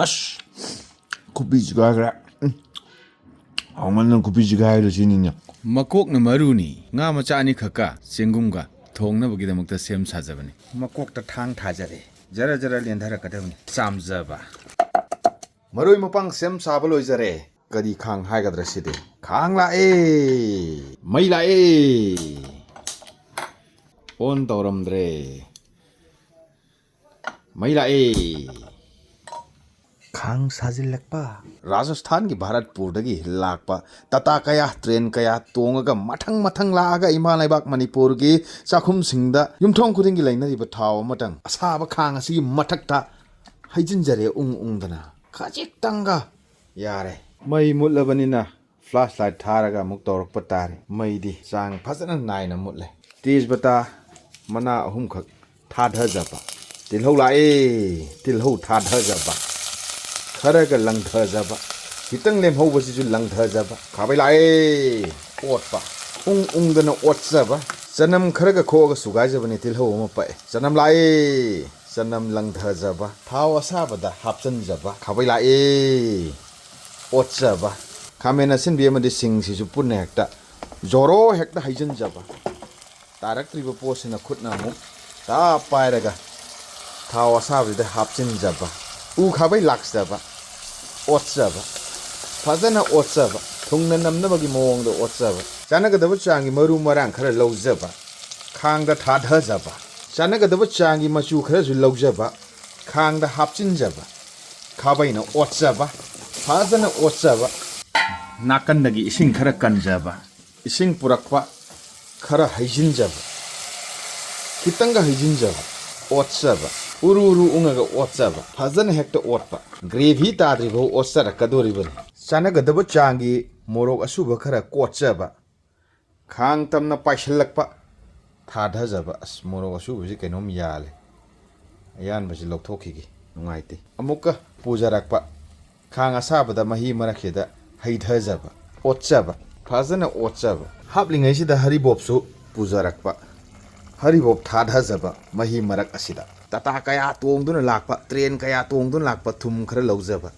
ꯑꯁ ꯈꯨꯕꯤꯁꯤꯒꯥꯏꯈ꯭ꯔꯦ ꯍꯥꯎꯃꯟꯗꯅ ꯈꯨꯕꯤꯁꯤꯒꯥꯏꯔ ꯁꯤꯅꯤꯅꯦ ꯃꯀꯣꯛꯅ ꯃꯔꯨꯅꯤ ꯉꯥ ꯃꯆꯥ ꯑꯅꯤꯈꯛꯀ ꯆꯦꯡꯒꯨꯝꯒ ꯊꯣꯡꯅꯕꯒꯤꯗꯃꯛꯇ ꯁꯦꯝ ꯁꯥꯖꯕꯅꯤ ꯃꯀꯣꯛꯇ ꯊꯥꯡ ꯊꯥꯖꯔꯦ ꯖꯔ ꯖꯔ ꯂꯦꯟꯊꯔꯛꯀꯗꯕꯅꯤ ꯆꯥꯝꯖꯕ ꯃꯔꯣꯏ ꯃꯄꯥꯡ ꯁꯦꯝ ꯁꯥꯕ ꯂꯣꯏꯖꯔꯦ ꯀꯔꯤ ꯈꯥꯡ ꯍꯥꯏꯒꯗ꯭ꯔꯥ ꯁꯤꯗꯤ ꯈꯥꯡ ꯂꯥꯛꯑꯦ ꯃꯩ ꯂꯥꯛꯑꯦ ꯑꯣꯟ ꯇꯧꯔꯝꯗ꯭ꯔꯦ ꯃꯩ ꯂꯥꯛꯑꯦ ꯈꯥꯡ ꯁꯥꯖꯤꯜꯂꯛꯄ ꯔꯥꯖꯁꯊꯥꯟꯒꯤ ꯚꯥꯔꯠꯄꯨꯔꯗꯒꯤ ꯂꯥꯛꯄ ꯇꯥꯇꯥ ꯀꯌꯥ ꯇ꯭ꯔꯦꯟ ꯀꯌꯥ ꯇꯣꯡꯉꯒ ꯃꯊꯪ ꯂꯥꯛꯑꯒ ꯏꯃꯥ ꯂꯩꯕꯥꯛ ꯃꯅꯤꯄꯨꯔꯒꯤ ꯆꯥꯛꯈꯨꯝꯁꯤꯡꯗ ꯌꯨꯝꯊꯣꯡ ꯈꯨꯗꯤꯡꯒꯤ ꯂꯩꯅꯔꯤꯕ ꯊꯥꯎ ꯑꯃꯇꯪ ꯑꯁꯥꯕ ꯈꯥꯡ ꯑꯁꯤꯒꯤ ꯃꯊꯛꯇ ꯍꯩꯖꯤꯟꯖꯔꯦ ꯎꯪꯗꯅ ꯈꯖꯤꯛꯇꯪꯒ ꯌꯥꯔꯦ ꯃꯩ ꯃꯨꯠꯂꯕꯅꯤꯅ ꯐ꯭ꯂꯥꯁ ꯂꯥꯏꯠ ꯊꯥꯔꯒ ꯑꯃꯨꯛ ꯇꯧꯔꯛꯄ ꯇꯥꯔꯦ ꯃꯩꯗꯤ ꯆꯥꯡ ꯐꯖꯅ ꯅꯥꯏꯅ ꯃꯨꯠꯂꯦ ꯇꯦꯖꯕꯇꯥ ꯃꯅꯥ 3ꯈꯛ ꯊꯥꯗꯖꯕ ꯇꯤꯜꯍꯧ ꯂꯥꯛꯑꯦ ꯇꯤꯜꯍꯧ ꯊꯥꯗꯖꯕ ꯈꯔꯒ ꯂꯪꯊꯖꯕ ꯈꯤꯇꯪ ꯂꯦꯝꯍꯧꯕꯁꯤꯁꯨ ꯂꯪꯊꯖꯕ ꯈꯥꯕꯩ ꯂꯥꯛꯑꯦ ꯑꯣꯠꯄ ꯎꯪꯗꯅ ꯑꯣꯠꯆꯕ ꯆꯅꯝ ꯈꯔꯒ ꯈꯣꯛꯑꯒ ꯁꯨꯒꯥꯏꯖꯕꯅꯤ ꯇꯤꯜꯍꯧ ꯑꯃ ꯄꯛꯑꯦ ꯆꯅꯝ ꯂꯥꯛꯑꯦ ꯆꯅꯝ ꯂꯪꯊꯖꯕ ꯊꯥꯎ ꯑꯁꯥꯕꯗ ꯍꯥꯞꯆꯟꯖꯕ ꯈꯥꯕꯩ ꯂꯥꯛꯑꯦ ꯑꯣꯠꯆꯕ ꯈꯥꯃꯦꯟ ꯑꯁꯤꯟꯕꯤ ꯑꯃꯗꯤ ꯁꯤꯡꯁꯤꯁꯨ ꯄꯨꯟꯅ ꯍꯦꯛꯇ ꯖꯣꯔꯣ ꯍꯦꯛꯇ ꯍꯩꯖꯤꯟꯖꯕ ꯇꯥꯔꯛꯇ꯭ꯔꯤꯕ ꯄꯣꯠꯁꯤꯅ ꯈꯨꯠꯅ ꯑꯃꯨꯛ ꯇꯥꯞ ꯄꯥꯏꯔꯒ ꯊꯥꯎ ꯑꯁꯥꯕꯁꯤꯗ ꯍꯥꯞꯆꯤꯟꯖꯕ ꯎ ꯈꯥꯕꯩ ꯂꯥꯛꯆꯕ ꯑꯣꯠꯆꯕ ꯐꯖꯅ ꯑꯣꯠꯆꯕ ꯊꯨꯡꯅ ꯅꯝꯅꯕꯒꯤ ꯃꯑꯣꯡꯗ ꯑꯣꯠꯆꯕ ꯆꯥꯟꯅꯒꯗꯕ ꯆꯥꯡꯒꯤ ꯃꯔꯨ ꯃꯔꯥꯡ ꯈꯔ ꯂꯧꯖꯕ ꯈꯥꯡꯗ ꯊꯥꯗꯖꯕ ꯆꯥꯟꯅꯒꯗꯕ ꯆꯥꯡꯒꯤ ꯃꯆꯨ ꯈꯔꯁꯨ ꯂꯧꯖꯕ ꯈꯥꯡꯗ ꯍꯥꯞꯆꯤꯟꯖꯕ ꯈꯥꯕꯩꯅ ꯑꯣꯠꯆꯕ ꯐꯖꯅ ꯑꯣꯠꯆꯕ ꯅꯥꯀꯟꯗꯒꯤ ꯏꯁꯤꯡ ꯈꯔ ꯀꯟꯖꯕ ꯏꯁꯤꯡ ꯄꯨꯔꯛꯄ ꯈꯔ ꯍꯩꯖꯤꯟꯖꯕ ꯈꯤꯇꯪꯒ ꯍꯩꯖꯤꯟꯖꯕ ꯑꯣꯠꯆꯕ ꯎꯔꯨ ꯎꯪꯉꯒ ꯑꯣꯠꯆꯕ ꯐꯖꯅ ꯍꯦꯛꯇ ꯑꯣꯠꯄ ꯒ꯭ꯔꯦꯚꯤ ꯇꯥꯗ꯭ꯔꯤꯐꯥꯎ ꯑꯣꯠꯆꯔꯛꯀꯗꯣꯔꯤꯕꯅꯤ ꯆꯥꯟꯅꯒꯗꯕ ꯆꯥꯡꯒꯤ ꯃꯣꯔꯣꯛ ꯑꯁꯨꯕ ꯈꯔ ꯀꯣꯠꯆꯕ ꯈꯥꯡ ꯇꯝꯅ ꯄꯥꯏꯁꯤꯜꯂꯛꯄ ꯊꯥꯗꯖꯕ ꯑꯁ ꯃꯣꯔꯣꯛ ꯑꯁꯨꯕꯁꯤ ꯀꯩꯅꯣꯝ ꯌꯥꯜꯂꯦ ꯑꯌꯥꯟꯕꯁꯤ ꯂꯧꯊꯣꯛꯈꯤꯒꯦ ꯅꯨꯡꯉꯥꯏꯇꯦ ꯑꯃꯨꯛꯀ ꯄꯨꯖꯔꯛꯄ ꯈꯥꯡ ꯑꯁꯥꯕꯗ ꯃꯍꯤ ꯃꯔꯛꯁꯤꯗ ꯍꯩꯊꯖꯕ ꯑꯣꯠꯆꯕ ꯐꯖꯅ ꯑꯣꯠꯆꯕ ꯍꯥꯞꯂꯤꯉꯩꯁꯤꯗ ꯍꯔꯤꯕꯣꯞꯁꯨ ꯄꯨꯖꯔꯛꯄ ꯍꯔꯤꯕꯣꯞ ꯊꯥꯗꯖꯕ ꯃꯍꯤ ꯃꯔꯛ ꯑꯁꯤꯗ ꯇꯥꯇꯥ ꯀꯌꯥ ꯇꯣꯡꯗꯨꯅ ꯂꯥꯛꯄ ꯇ꯭ꯔꯦꯟ ꯀꯌꯥ ꯇꯣꯡꯗꯨꯅ ꯂꯥꯛꯄ ꯊꯨꯝ ꯈꯔ ꯂꯧꯖꯕ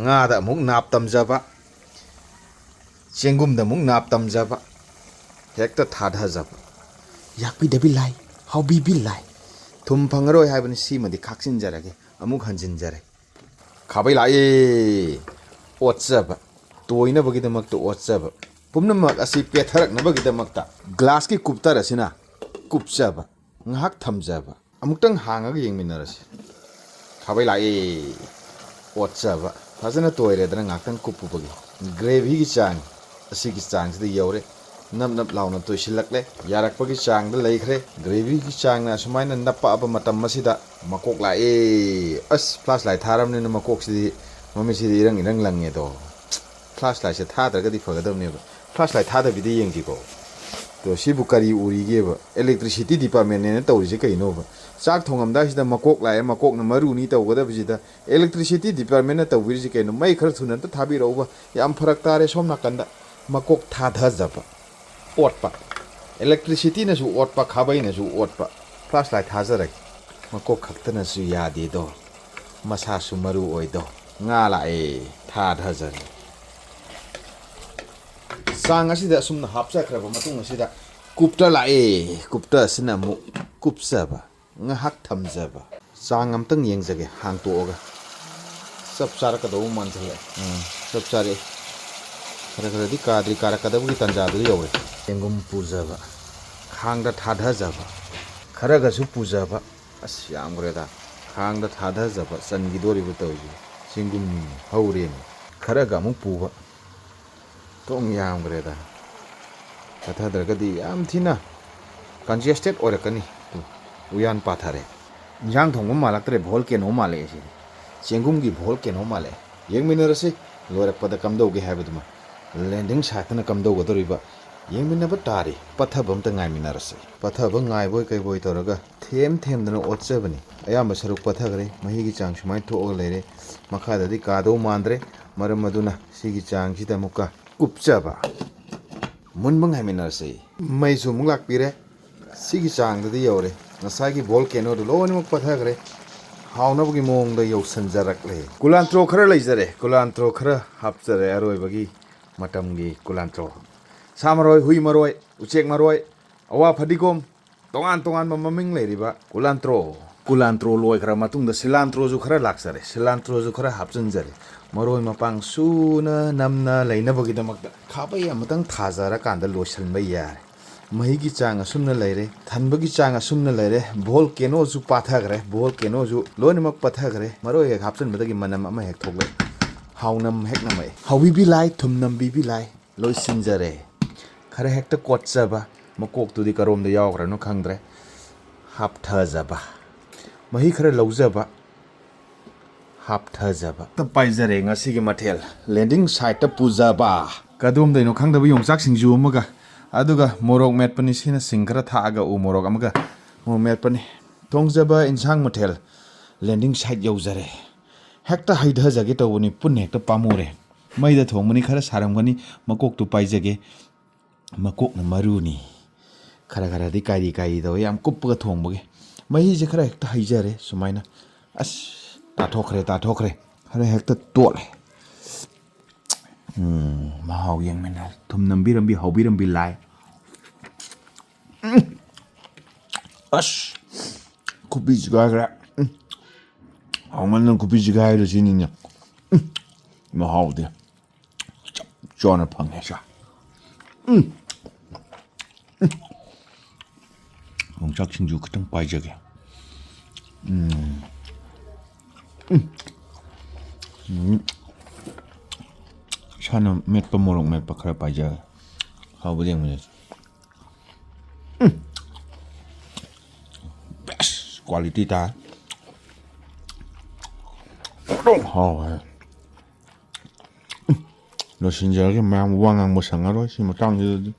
ꯉꯥꯗ ꯑꯃꯨꯛ ꯅꯥꯞ ꯇꯝꯖꯕ ꯆꯦꯡꯒꯨꯝꯗ ꯑꯃꯨꯛ ꯅꯥꯞ ꯇꯝꯖꯕ ꯍꯦꯛꯇ ꯊꯥꯗꯖꯕ ꯌꯥꯛꯄꯤꯗꯕꯤ ꯂꯥꯏ ꯍꯥꯎꯕꯤꯕꯤ ꯂꯥꯏ ꯊꯨꯝ ꯐꯪꯉꯔꯣꯏ ꯍꯥꯏꯕꯅꯤ ꯁꯤꯃꯗꯤ ꯈꯥꯛꯆꯤꯟꯖꯔꯒꯦ ꯑꯃꯨꯛ ꯍꯟꯖꯤꯟꯖꯔꯦ ꯈꯥꯕꯩ ꯂꯥꯛꯑꯦ ꯑꯣꯠꯆꯕ ꯇꯣꯏꯅꯕꯒꯤꯗꯃꯛꯇ ꯑꯣꯠꯆꯕ ꯄꯨꯝꯅꯃꯛ ꯑꯁꯤ ꯄꯦꯊꯔꯛꯅꯕꯒꯤꯗꯃꯛꯇ ꯒ꯭ꯂꯥꯁꯀꯤ ꯀꯨꯞꯇꯔ ꯑꯁꯤꯅ ꯀꯨꯞꯆꯕ ꯉꯥꯏꯍꯥꯛ ꯊꯝꯖꯕ ꯑꯃꯨꯛꯇꯪ ꯍꯥꯡꯉꯒ ꯌꯦꯡꯃꯤꯟꯅꯔꯁꯤ ꯈꯥꯕꯩ ꯂꯥꯛꯑꯦ ꯑꯣꯠꯆꯕ ꯐꯖꯅ ꯇꯣꯏꯔꯦꯗꯅ ꯉꯥꯏꯍꯥꯛꯇꯪ ꯀꯨꯞꯄꯨꯕꯒꯤ ꯒ꯭ꯔꯦꯚꯤꯒꯤ ꯆꯥꯡ ꯑꯁꯤꯒꯤ ꯆꯥꯡꯁꯤꯗ ꯌꯧꯔꯦ ꯅꯞ ꯅꯞ ꯂꯥꯎꯅ ꯇꯣꯏꯁꯤꯜꯂꯛꯂꯦ ꯌꯥꯔꯛꯄꯒꯤ ꯆꯥꯡꯗ ꯂꯩꯈ꯭ꯔꯦ ꯒ꯭ꯔꯦꯚꯤꯒꯤ ꯆꯥꯡꯅ ꯑꯁꯨꯃꯥꯏꯅ ꯅꯞꯄꯛꯑꯕ ꯃꯇꯝ ꯑꯁꯤꯗ ꯃꯀꯣꯛ ꯂꯥꯛꯑꯦ ꯑꯁ ꯐ꯭ꯂꯥꯁ ꯂꯥꯏꯠ ꯊꯥꯔꯕꯅꯤꯅ ꯃꯀꯣꯛꯁꯤꯗꯤ ꯃꯃꯤꯠꯁꯤꯗꯤ ꯏꯔꯪ ꯂꯪꯉꯦꯗꯣ ꯐ꯭ꯂꯥꯁ ꯂꯥꯏꯠꯁꯦ ꯊꯥꯗ꯭ꯔꯒꯗꯤ ꯐꯒꯗꯕꯅꯦꯕ ꯐ꯭ꯂꯥꯁ ꯂꯥꯏꯠ ꯊꯥꯗꯕꯤꯗ ꯌꯦꯡꯁꯤꯀꯣ ꯑꯗꯣ ꯁꯤꯕꯨ ꯀꯔꯤ ꯎꯔꯤꯒꯦꯕ ꯑꯦꯂꯦꯛꯇ꯭ꯔꯤꯁꯤꯇꯤ ꯗꯤꯄꯥꯔꯠꯃꯦꯟꯅꯦꯅ ꯇꯧꯔꯤꯁꯦ ꯀꯩꯅꯣꯕ ꯆꯥꯛ ꯊꯣꯡꯉꯝꯗꯥꯏꯁꯤꯗ ꯃꯀꯣꯛ ꯂꯥꯛꯑꯦ ꯃꯀꯣꯛꯅ ꯃꯔꯨꯅꯤ ꯇꯧꯒꯗꯕꯁꯤꯗ ꯑꯦꯂꯦꯛꯇ꯭ꯔꯤꯁꯤꯇꯤ ꯗꯤꯄꯥꯔꯠꯃꯦꯟꯅ ꯇꯧꯕꯤꯔꯤꯁꯤ ꯀꯩꯅꯣ ꯃꯩ ꯈꯔ ꯊꯨꯅ ꯑꯝꯇ ꯊꯥꯕꯤꯔꯛꯎꯕ ꯌꯥꯝ ꯐꯔꯛ ꯇꯥꯔꯦ ꯁꯣꯝ ꯅꯥꯀꯟꯗ ꯃꯀꯣꯛ ꯊꯥꯗꯖꯕ ꯑꯣꯠꯄ ꯑꯦꯂꯦꯛꯇ꯭ꯔꯤꯁꯤꯇꯤꯅꯁꯨ ꯑꯣꯠꯄ ꯈꯥꯕꯩꯅꯁꯨ ꯑꯣꯠꯄ ꯐ꯭ꯂꯥꯁ ꯂꯥꯏꯠ ꯊꯥꯖꯔꯒꯦ ꯃꯀꯣꯛ ꯈꯛꯇꯅꯁꯨ ꯌꯥꯗꯦꯗꯣ ꯃꯁꯥꯁꯨ ꯃꯔꯨ ꯑꯣꯏꯗꯣ ꯉꯥ ꯂꯥꯛꯑꯦ ꯊꯥꯗꯖꯔꯦ ꯆꯥꯡ ꯑꯁꯤꯗ ꯑꯁꯨꯝꯅ ꯍꯥꯞꯆꯈ꯭ꯔꯕ ꯃꯇꯨꯡ ꯑꯁꯤꯗ ꯀꯨꯞꯇ ꯂꯥꯛꯑꯦ ꯀꯨꯞꯇ ꯑꯁꯤꯅ ꯑꯃꯨꯛ ꯀꯨꯞꯆꯕ ꯉꯥꯏꯍꯥꯛ ꯊꯝꯖꯕ ꯆꯥꯡ ꯑꯝꯇꯪ ꯌꯦꯡꯖꯒꯦ ꯍꯥꯡꯇꯣꯛꯑꯒ ꯆꯞ ꯆꯥꯔꯛꯀꯗꯧꯕ ꯃꯥꯟꯁꯤꯜꯂꯛꯑꯦ ꯆꯞ ꯆꯥꯔꯛꯑꯦ ꯈꯔꯗꯤ ꯀꯥꯔꯛꯀꯗꯕꯒꯤ ꯇꯥꯟꯖꯥꯗꯨ ꯌꯧꯔꯦ ꯆꯦꯡꯒꯨꯝ ꯄꯨꯖꯕ ꯈꯥꯡꯗ ꯊꯥꯗꯖꯕ ꯈꯔꯒꯁꯨ ꯄꯨꯖꯕ ꯑꯁ ꯌꯥꯝꯈ꯭ꯔꯦꯗ ꯈꯥꯡꯗ ꯊꯥꯗꯖꯕ ꯆꯟꯈꯤꯗꯣꯔꯤꯕ ꯇꯧꯔꯤꯁꯦ ꯆꯦꯡꯒꯨꯝ ꯍꯧꯔꯦꯅꯤ ꯈꯔꯒ ꯑꯃꯨꯛ ꯄꯨꯕ ꯇꯣꯡ ꯌꯥꯝꯈ꯭ꯔꯦꯗ ꯆꯠꯊꯗ꯭ꯔꯒꯗꯤ ꯌꯥꯝ ꯊꯤꯅ ꯀꯟꯖꯦꯁꯇꯦꯠ ꯑꯣꯏꯔꯛꯀꯅꯤ ꯎꯌꯥꯟ ꯄꯥꯊꯔꯦ ꯏꯟꯖꯥꯡ ꯊꯣꯡꯕ ꯃꯥꯜꯂꯛꯇ꯭ꯔꯦ ꯚꯣꯜ ꯀꯦꯅꯣ ꯃꯥꯜꯂꯛꯑꯦ ꯁꯤꯗꯤ ꯆꯦꯡꯒꯨꯝꯒꯤ ꯚꯣꯜ ꯀꯦꯅꯣ ꯃꯥꯜꯂꯛꯑꯦ ꯌꯦꯡꯃꯤꯟꯅꯔꯁꯤ ꯂꯣꯏꯔꯛꯄꯗ ꯀꯝꯗꯧꯒꯦ ꯍꯥꯏꯕꯗꯨꯃ ꯂꯦꯟꯗꯤꯡ ꯁꯥꯏꯠꯇꯅ ꯀꯝꯗꯧꯒꯗꯧꯔꯤꯕ ꯌꯦꯡꯃꯤꯟꯅꯕ ꯇꯥꯔꯤ ꯄꯠꯊꯕ ꯑꯝꯇ ꯉꯥꯏꯃꯤꯟꯅꯔꯁꯤ ꯄꯠꯊꯕ ꯉꯥꯏꯕꯣꯏ ꯀꯩꯕꯣꯏ ꯇꯧꯔꯒ ꯊꯦꯝꯗꯅ ꯑꯣꯠꯆꯕꯅꯤ ꯑꯌꯥꯝꯕ ꯁꯔꯨꯛ ꯄꯠꯊꯈ꯭ꯔꯦ ꯃꯍꯤꯒꯤ ꯆꯥꯡ ꯁꯨꯃꯥꯏꯅ ꯊꯣꯛꯑꯒ ꯂꯩꯔꯦ ꯃꯈꯥꯗꯗꯤ ꯀꯥꯗꯧ ꯃꯥꯟꯗ꯭ꯔꯦ ꯃꯔꯝ ꯑꯗꯨꯅ ꯁꯤꯒꯤ ꯆꯥꯡꯁꯤꯗ ꯑꯃꯨꯛꯀ ꯀꯨꯞꯆꯕ ꯃꯨꯟꯕ ꯉꯥꯏꯃꯤꯟꯅꯔꯁꯤ ꯃꯩꯁꯨ ꯑꯃꯨꯛ ꯂꯥꯛꯄꯤꯔꯦ ꯁꯤꯒꯤ ꯆꯥꯡꯗꯗꯤ ꯌꯧꯔꯦ ꯉꯁꯥꯏꯒꯤ ꯚꯣꯜ ꯀꯦꯅꯣꯗꯨ ꯂꯣꯏꯅꯃꯛ ꯄꯠꯊꯈ꯭ꯔꯦ ꯍꯥꯎꯅꯕꯒꯤ ꯃꯑꯣꯡꯗ ꯌꯧꯁꯟꯖꯔꯛꯂꯦ ꯀꯨꯂꯥꯟꯇ꯭ꯔꯣ ꯈꯔ ꯂꯩꯖꯔꯦ ꯀꯨꯂꯥꯟꯇ꯭ꯔꯣ ꯈꯔ ꯍꯥꯞꯆꯔꯦ ꯑꯔꯣꯏꯕꯒꯤ ꯃꯇꯝꯒꯤ ꯀꯨꯂꯥꯟꯇ꯭ꯔꯣ ꯁꯥ ꯃꯔꯣꯏ ꯍꯨꯏ ꯃꯔꯣꯏ ꯎꯆꯦꯛ ꯃꯔꯣꯏ ꯑꯋꯥ ꯐꯗꯤꯒꯣꯝ ꯇꯣꯉꯥꯟ ꯇꯣꯉꯥꯟꯕ ꯃꯃꯤꯡ ꯂꯩꯔꯤꯕ ꯀꯨꯂꯥꯟꯇ꯭ꯔꯣ ꯂꯣꯏꯈ꯭ꯔ ꯃꯇꯨꯡꯗ ꯁꯤꯂꯥꯟꯇ꯭ꯔꯣꯁꯨ ꯈꯔ ꯂꯥꯛꯆꯔꯦ ꯁꯤꯂꯥꯟꯇ꯭ꯔꯣꯁꯨ ꯈꯔ ꯍꯥꯞꯆꯤꯟꯖꯔꯦ ꯃꯔꯣꯏ ꯃꯄꯥꯡ ꯁꯨꯅ ꯅꯝꯅ ꯂꯩꯅꯕꯒꯤꯗꯃꯛꯇ ꯈꯥꯕꯩ ꯑꯃꯇꯪ ꯊꯥꯖꯔꯀꯥꯟꯗ ꯂꯣꯏꯁꯤꯟꯕ ꯌꯥꯔꯦ ꯃꯍꯤꯒꯤ ꯆꯥꯡ ꯑꯁꯨꯝꯅ ꯂꯩꯔꯦ ꯊꯟꯕꯒꯤ ꯆꯥꯡ ꯑꯁꯨꯝꯅ ꯂꯩꯔꯦ ꯚꯣꯜꯀꯦꯅꯣꯁꯨ ꯄꯥꯊꯈ꯭ꯔꯦ ꯚꯣꯜꯀꯦꯅꯣꯁꯨ ꯂꯣꯏꯅꯃꯛ ꯄꯠꯊꯈ꯭ꯔꯦ ꯃꯔꯣꯏ ꯍꯦꯛ ꯍꯥꯞꯆꯤꯟꯕꯗꯒꯤ ꯃꯅꯝ ꯑꯃ ꯍꯦꯛ ꯊꯣꯛꯂꯛꯑꯦ ꯍꯥꯎꯅꯝ ꯍꯦꯛ ꯅꯝꯃꯛꯑꯦ ꯍꯥꯎꯕꯤꯕꯤ ꯂꯥꯏ ꯊꯨꯝ ꯅꯝꯕꯤꯕꯤ ꯂꯥꯏ ꯂꯣꯏꯁꯤꯟꯖꯔꯦ ꯈꯔ ꯍꯦꯛꯇ ꯀꯣꯠꯆꯕ ꯃꯀꯣꯛꯇꯨꯗꯤ ꯀꯔꯣꯝꯗ ꯌꯥꯎꯈ꯭ꯔꯅꯣ ꯈꯪꯗ꯭ꯔꯦ ꯍꯥꯞꯊꯖꯕ ꯃꯍꯤ ꯈꯔ ꯂꯧꯖꯕ ꯍꯥꯞꯊꯖꯕ ꯄꯥꯏꯖꯔꯦ ꯉꯁꯤꯒꯤ ꯃꯊꯦꯜ ꯂꯦꯟꯗꯤꯡ ꯁꯥꯏꯠꯇ ꯄꯨꯖꯕ ꯀꯗꯣꯝꯗꯩꯅꯣ ꯈꯪꯗꯕ ꯌꯣꯡꯆꯥꯛ ꯁꯤꯡꯖꯨ ꯑꯃꯒ ꯑꯗꯨꯒ ꯃꯣꯔꯣꯛ ꯃꯦꯠꯄꯅꯤ ꯁꯤꯅ ꯁꯤꯡ ꯈꯔ ꯊꯥꯛꯑꯒ ꯎ ꯃꯣꯔꯣꯛ ꯑꯃꯒ ꯃꯣꯔꯣꯛ ꯃꯦꯠꯄꯅꯤ ꯊꯣꯡꯖꯕ ꯏꯟꯁꯥꯡ ꯃꯊꯦꯜ ꯂꯦꯟꯗꯤꯡ ꯁꯥꯏꯠ ꯌꯧꯖꯔꯦ ꯍꯦꯛꯇ ꯍꯩꯊꯖꯒꯦ ꯇꯧꯕꯅꯤ ꯄꯨꯟꯅ ꯍꯦꯛꯇ ꯄꯥꯝꯃꯨꯔꯦ ꯃꯩꯗ ꯊꯣꯡꯕꯅꯤ ꯈꯔ ꯁꯥꯔꯝꯒꯅꯤ ꯃꯀꯣꯛꯇꯨ ꯄꯥꯏꯖꯒꯦ ꯃꯀꯣꯛꯅ ꯃꯔꯨꯅꯤ ꯈꯔꯗꯤ ꯀꯥꯏꯔꯤ ꯇꯧꯋꯦ ꯌꯥꯝ ꯀꯨꯞꯄꯒ ꯊꯣꯡꯕꯒꯤ ꯃꯍꯤꯁꯦ ꯈꯔ ꯍꯦꯛꯇ ꯍꯩꯖꯔꯦ ꯁꯨꯃꯥꯏꯅ ꯑꯁ ꯇꯥꯊꯣꯛꯈ꯭ꯔꯦ ꯈꯔ ꯍꯦꯛꯇ ꯇꯣꯠꯂꯦ ꯃꯍꯥꯎ ꯌꯦꯡꯃꯤꯟꯅ ꯊꯨꯝ ꯅꯝꯕꯤꯔꯝꯕꯤ ꯍꯥꯎꯕꯤꯔꯝꯕꯤ ꯂꯥꯏ ꯑꯁ ꯈꯨꯕꯤ ꯁꯤꯒꯥꯏꯈ꯭ꯔꯦ ꯍꯥꯎꯃꯟꯗꯅ ꯈꯨꯕꯤ ꯁꯤꯒꯥꯏꯔꯦ ꯁꯤꯅꯤꯅꯦ ꯃꯍꯥꯎꯗꯤ ꯆꯞ ꯆꯥꯅ ꯐꯪꯉꯦ ꯁꯥ ꯌꯣꯡꯆꯥꯛ ꯁꯤꯡꯖꯨ ꯈꯤꯇꯪ ꯄꯥꯏꯖꯒꯦ ꯏꯁꯥꯅ ꯃꯦꯠꯄ ꯃꯣꯔꯣꯛ ꯃꯦꯠꯄ ꯈꯔ ꯄꯥꯏꯖꯒꯦ ꯍꯥꯎꯕꯗꯤ ꯌꯦꯡꯕꯅꯦ ꯕꯦꯁ ꯀ꯭ꯋꯥꯂꯤꯇꯤ ꯇꯥꯏ ꯍꯥꯎꯋꯦ ꯂꯣꯏꯁꯤꯟꯖꯔꯒꯦ ꯃꯌꯥꯝ ꯋꯥ ꯉꯥꯡꯕ ꯁꯪꯉꯔꯣꯏ ꯁꯤ ꯃꯇꯥꯡꯁꯤꯗꯗꯤ